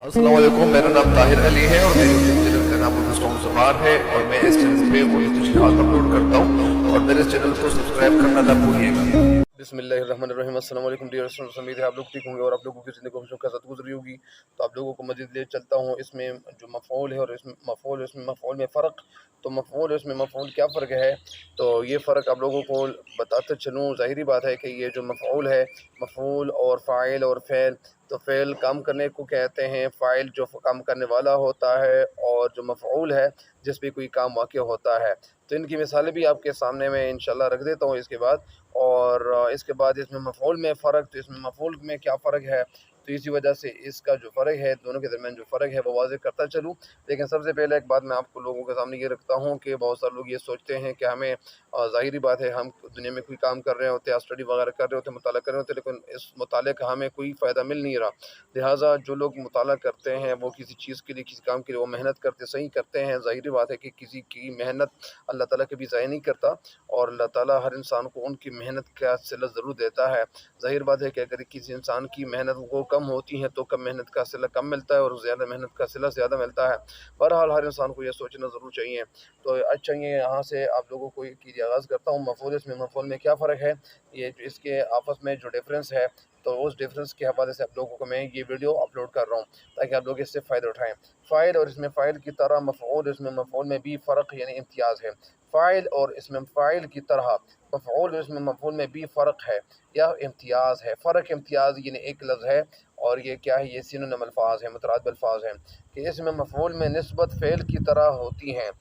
अस्सलाम वालेकुम, मेरा नाम ताहिर अली है और मेरे यूट्यूब चैनल का नाम ज़ुबार है और मैं इस चैनल पे उर्दू शिखात अपलोड करता हूँ और मेरे चैनल को सब्सक्राइब करना ना भूलिएगा। बिस्मिल्लाहिर्रहमानिर्रहीम। अस्सलाम वालेकुम डियर स्टूडेंट्स, उम्मीद है आप लोग ठीक होंगे और आप लोगों की ज़िंदगी खुशियों के साथ गुजरी होगी। तो आप लोगों को मज़ीद ले चलता हूँ इसमें जो मफ़ऊल है और इसमें मफ़ऊल में फ़र्क। तो मफ़ऊल इसमें मफ़ऊल क्या फ़र्क है, तो ये फ़र्क आप लोगों को बताते चलूँ। ज़ाहिरी बात है कि ये जो मफ़ऊल है, मफ़ऊल और फ़ाइल और फ़ेल, तो फ़ेल काम करने को कहते हैं, फ़ाइल जो काम करने वाला होता है, और जो मफ़ऊल है जिस पे कोई काम वाक़या होता है। तो इनकी मिसालें भी आपके सामने मैं इंशाल्लाह रख देता हूँ इसके बाद। और इसके बाद इसमें मफ़ऊल में फ़र्क, तो इसमें मफ़ऊल में क्या फ़र्क है, तो इसी वजह से इसका जो फ़र्क है, दोनों के दरमियान जो फ़र्क है वो वाज़ेह करता चलूँ। लेकिन सबसे पहले एक बात मैं आपको लोगों के सामने ये रखता हूँ कि बहुत सारे लोग ये सोचते हैं कि हमें ज़ाहिरी बात है, हम दुनिया में कोई काम कर रहे होते हैं, स्टडी वगैरह कर रहे होते हैं, मुताला कर रहे होते हैं, लेकिन इस मुताले का हमें कोई फ़ायदा मिल नहीं रहा। लिहाजा जो लोग मुताला करते हैं वो किसी चीज़ के लिए, किसी काम के लिए वो मेहनत करते सही करते हैं। ज़ाहिरी बात है कि किसी की मेहनत अल्लाह ताला कभी ज़ाया नहीं करता और अल्लाह ताला हर इंसान को उनकी मेहनत का सिला ज़रूर देता है। ज़ाहिर बात है कि अगर किसी इंसान की मेहनत वो कम होती है तो कम मेहनत का सिला कम मिलता है और ज़्यादा मेहनत का सिला ज़्यादा मिलता है। बहरहाल हर इंसान को ये सोचना ज़रूर चाहिए। तो अच्छा, ये यहाँ से आप लोगों को की आगाज़ करता हूँ। मफ़ऊल में क्या फ़र्क है, ये जो इसके आपस में जो डिफरेंस है, तो उस डिफरेंस के हवाले से आप लोगों को मैं ये वीडियो अपलोड कर रहा हूँ ताकि आप लोग इससे फ़ायदा उठाएँ। फ़ाइल और इसमें फ़ाइल की तरह मफ़ऊल, इसमें मफ़ऊल में भी फ़र्क यानी इम्तियाज़ है। फ़ाइल और इसमें फ़ाइल की तरह मफ़ऊल और इसमें मफ़ऊल में भी फ़र्क है या इम्तियाज़ है। फ़र्क इम्तियाज़ यानी एक लफ्ज़ है और ये क्या है, ये सिनोनिम अल्फ़ाज़ है, मुतरादिफ अल्फ़ाज़ हैं कि इसमें मफ़ऊल में निस्बत फ़ेल की तरह होती हैं।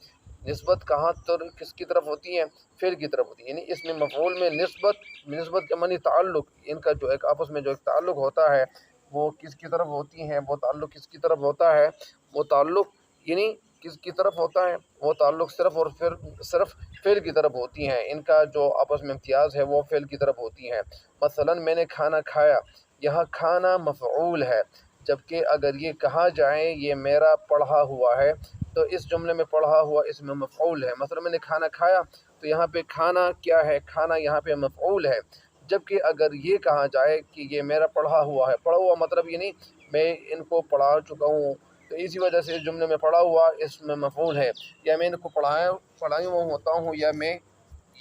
निस्बत कहाँ तर किसकी तरफ होती है, फ़ेल की तरफ होती है। यानी इसमें मफ़ऊल में निस्बत के मानी ताल्लुक़, इनका जो एक आपस में जो एक ताल्लुक़ होता है वो किसकी तरफ होती हैं, वो ताल्लुक़ किसकी तरफ होता है, वो ताल्लुक़ यानी किसकी तरफ होता है, वो ताल्लुक़ सिर्फ़ और फिर सिर्फ़ फ़ेल की तरफ होती हैं। इनका जो आपस में इम्तियाज़ है वो फ़ेल की तरफ होती हैं। मसलन मैंने खाना खाया, यहाँ खाना मफ़ऊल है, जबकि अगर ये कहा जाए ये मेरा पढ़ा हुआ है, तो इस जुमले में पढ़ा हुआ इसमें मफ़ऊल है। मतलब मैंने खाना खाया, तो यहाँ पे खाना क्या है, खाना यहाँ पे मफ़ऊल है। जबकि अगर ये कहा जाए कि ये मेरा पढ़ा हुआ है, पढ़ा हुआ मतलब ये नहीं मैं इनको पढ़ा चुका हूँ, तो इसी वजह से इस जुमले में पढ़ा हुआ इसमें मफ़ऊल है, या मैं इनको पढ़ाया हुआ होता हूँ, या मैं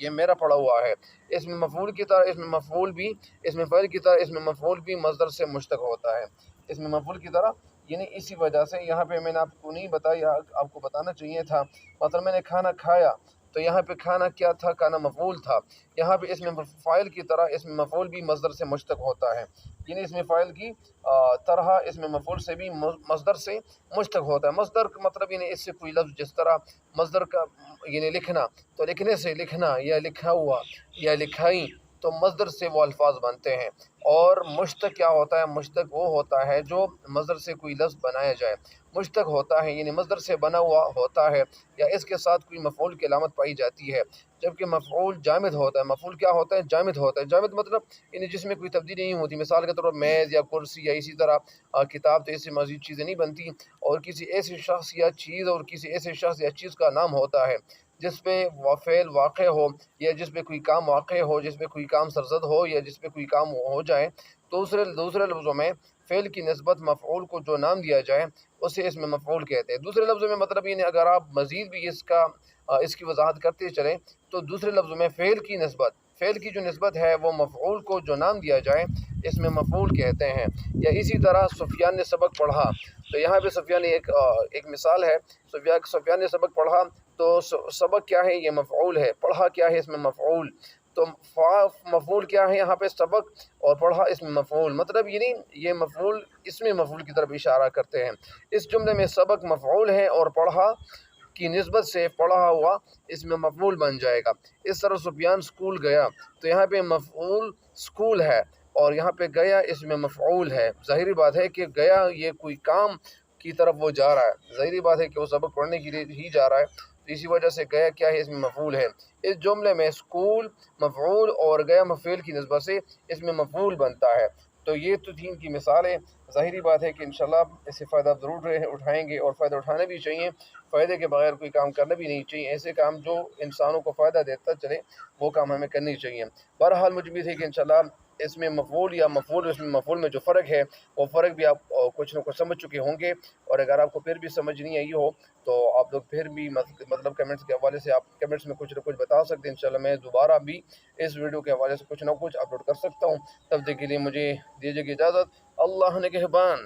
ये मेरा पढ़ा हुआ है। इसमें मफ़ऊल की तरह इसमें मफ़ऊल भी, इसमें फ़ाइल की तरह इसमें मफ़ऊल भी मज़दर से मुश्तक़ होता है। इसमें मफ़ऊल की तरह यानी इसी वजह से यहाँ पे मैंने आपको नहीं बताया, आपको बताना चाहिए था। मतलब मैंने खाना खाया, तो यहाँ पे खाना क्या था, खाना मफ़ऊल था। यहाँ पे इसमें फ़ाइल की तरह इसमें मफ़ऊल भी मज़दर से मुश्तक़ होता है। यानी इसमें फ़ाइल की तरह इसमें मफ़ऊल से भी मज़दर से मुश्तक़ होता है। मज़दर का मतलब यानी इससे कोई लफ्ज़, जिस तरह मज़दर का यानी लिखना, तो लिखने से लिखना या लिखा हुआ या लिखाई, तो मज़दर से वो अल्फाज बनते हैं। और मुश्तक़ क्या होता है, मुश्तक़ वो होता है जो मज़दर से कोई लफ्ज़ बनाया जाए। मुश्तक़ होता है यानी मज़दर से बना हुआ होता है या इसके साथ कोई मफ़ऊल की अलामत पाई जाती है। जबकि मफ़ऊल जामिद होता है। मफ़ऊल क्या होता है, जामिद होता है। जामिद मतलब यानी जिसमें कोई तब्दीली नहीं होती। मिसाल के तौर पर मेज़ या कुर्सी या इसी तरह किताब, तो इससे मज़ीद चीज़ें नहीं बनती। और किसी ऐसे शख्स या चीज़ और किसी ऐसे शख्स या चीज़ का नाम होता है जिस पे फ़ेल वाक़ हो, या जिस पे कोई काम वाक़ हो, जिस पे कोई काम सरज़द हो, या जिस पे कोई काम हो जाए। दूसरे दूसरे लफ्ज़ों में फ़ेल की निस्बत मफ़ऊल को जो नाम दिया जाए उसे इसमें मफ़ऊल कहते हैं। दूसरे लफ्ज़ों में मतलब ये नहीं, अगर आप मज़ीद भी इसकी वज़ाहत करते चलें, तो दूसरे लफ्ज़ों में फ़ेल की जो निस्बत है वो मफ़ऊल को जो नाम दिया जाए इसमें मफ़ऊल कहते हैं। या इसी तरह सुफियान ने सबक पढ़ा, तो यहाँ पे सुफियान एक मिसाल है। सुफियान ने सबक पढ़ा, तो सबक क्या है, ये मफ़ऊल है। पढ़ा क्या है, इसमें मफ़ऊल। तो मफ़ऊल क्या है यहाँ पे, सबक, और पढ़ा इसमें मफ़ऊल। मतलब ये नहीं, ये मफ़ऊल इसमें मफ़ऊल की तरफ इशारा करते हैं। इस जुमले में सबक मफ़ऊल है और पढ़ा की निस्बत से पढ़ा हुआ इसमें मफ़ऊल बन जाएगा। इस तरह सुफियान स्कूल गया, तो यहाँ पे मफ़ऊल स्कूल है और यहाँ पे गया इसमें मफ़ऊल है। ज़ाहिरी बात है कि गया ये कोई काम की तरफ वो जा रहा है। ज़ाहिरी बात है कि वो सबक पढ़ने के लिए ही जा रहा है, तो इसी वजह से गया क्या है, इसमें मफ़ऊल है। इस जुमले में स्कूल मफ़ऊल और गया मफ़ऊल की निस्बत से इसमें मफ़ऊल बनता है। तो ये तो थी इनकी मिसालें। ज़ाहिरी बात है कि इंशाल्लाह इससे फ़ायदा आप ज़रूर उठाएँगे और फ़ायदा उठाना भी चाहिए। फ़ायदे के बगैर कोई काम करना भी नहीं चाहिए। ऐसे काम जो इंसानों को फ़ायदा देता चले वो काम हमें करने चाहिए। बहरहाल मुझे उम्मीद है कि इंशाल्लाह اس میں مفعول یا مفعول اس میں مفعول میں جو فرق ہے وہ فرق بھی آپ کچھ نہ کچھ سمجھ چکے ہوں گے، اور اگر آپ کو پھر بھی سمجھ نہیں آئی ہو تو آپ لوگ پھر بھی مطلب کمنٹس کے حوالے سے آپ کمنٹس میں کچھ نہ کچھ بتا سکتے ہیں، انشاءاللہ میں دوبارہ بھی اس ویڈیو کے حوالے سے کچھ نہ کچھ اپلوڈ کر سکتا ہوں۔ تب تک کے لیے مجھے دیجیے اجازت، اللہ نگہبان۔